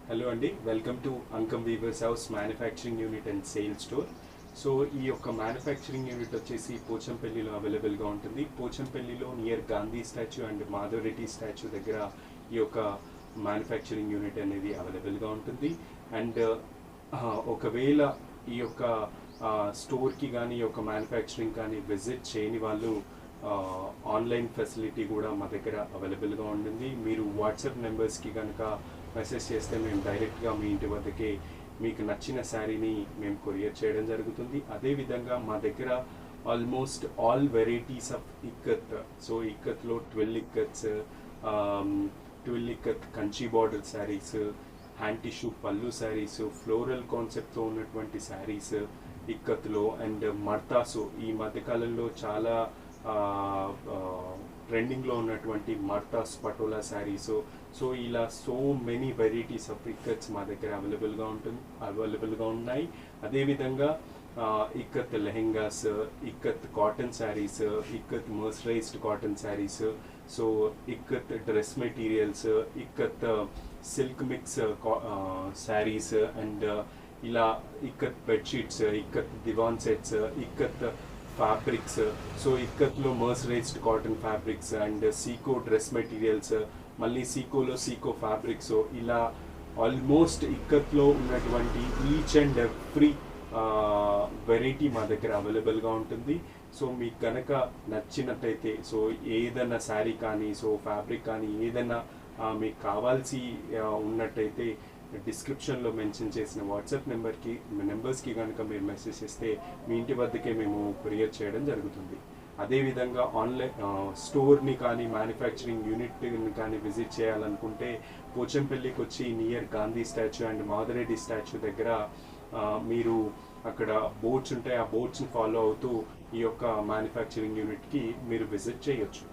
Hello అండి, welcome to Ankam weavers house manufacturing unit and sales store. So ఈ యొక్క manufacturing unit వచ్చేసి పోచంపల్లిలో అవైలబుల్గా ఉంటుంది. పోచంపల్లిలో near Gandhi statue and Madhava Reddy statue దగ్గర ఈ యొక్క మ్యానుఫ్యాక్చరింగ్ యూనిట్ అనేది అవైలబుల్గా ఉంటుంది. అండ్ ఒకవేళ ఈ యొక్క స్టోర్కి కానీ ఈ యొక్క మ్యానుఫ్యాక్చరింగ్ కానీ విజిట్ చేయని వాళ్ళు ఆన్లైన్ ఫెసిలిటీ కూడా మా దగ్గర అవైలబుల్గా ఉంటుంది. మీరు వాట్సాప్ నెంబర్స్కి కనుక మెసేజ్ చేస్తే మేము డైరెక్ట్గా మీ ఇంటి వద్దకే మీకు నచ్చిన శారీని మేము కొరియర్ చేయడం జరుగుతుంది. అదేవిధంగా మా దగ్గర almost all varieties of ikat, so ఇక్కత్లో 12 ikats, 12 ikat Kanchi border saris, hand tissue pallu saris, floral కాన్సెప్ట్తో ఉన్నటువంటి శారీస్ ఇక్కత్లో, అండ్ మర్తాసు ఈ మధ్యకాలంలో చాలా ట్రెండింగ్లో ఉన్నటువంటి మర్తాస్ పటోలా శారీస్. సో ఇలా so many varieties of ikats మా దగ్గర అవైలబుల్గా ఉన్నాయి. అదేవిధంగా ikat lehengas, ikat cotton saris, ikat mercerised cotton saris, so ikat dress materials, ikat silk mix saris, and ఇలా ikat bedsheets, ikat divan sets, ikat fabrics, so ఇక్కత్లో మర్సరైజ్డ్ కాటన్ ఫ్యాబ్రిక్స్ అండ్ సీకో డ్రెస్ మెటీరియల్స్, మళ్ళీ సీకోలో సీకో ఫ్యాబ్రిక్స్, ఇలా ఆల్మోస్ట్ ఇక్కత్లో ఉన్నటువంటి ఈచ్ అండ్ ఎవ్రీ వెరైటీ మా దగ్గర అవైలబుల్గా ఉంటుంది. సో మీకు కనుక నచ్చినట్టయితే, సో ఏదైనా శారీ కానీ, సో ఫ్యాబ్రిక్ కానీ ఏదైనా మీకు కావాల్సి ఉన్నట్టయితే డిస్క్రిప్షన్లో మెన్షన్ చేసిన వాట్సాప్ నెంబర్స్కి కనుక మీరు మెసేజ్ చేస్తే మీ ఇంటి వద్దకే మేము కొరియర్ చేయడం జరుగుతుంది. అదేవిధంగా ఆన్లైన్ స్టోర్ని కానీ మ్యానుఫ్యాక్చరింగ్ యూనిట్ని కానీ విజిట్ చేయాలనుకుంటే పోచంపల్లికి వచ్చి near Gandhi statue and Madhava Reddy statue దగ్గర మీరు అక్కడ బోర్డ్స్ ఉంటాయి. ఆ బోర్డ్స్ని ఫాలో అవుతూ ఈ యొక్క మ్యానుఫ్యాక్చరింగ్ యూనిట్కి మీరు విజిట్ చేయొచ్చు.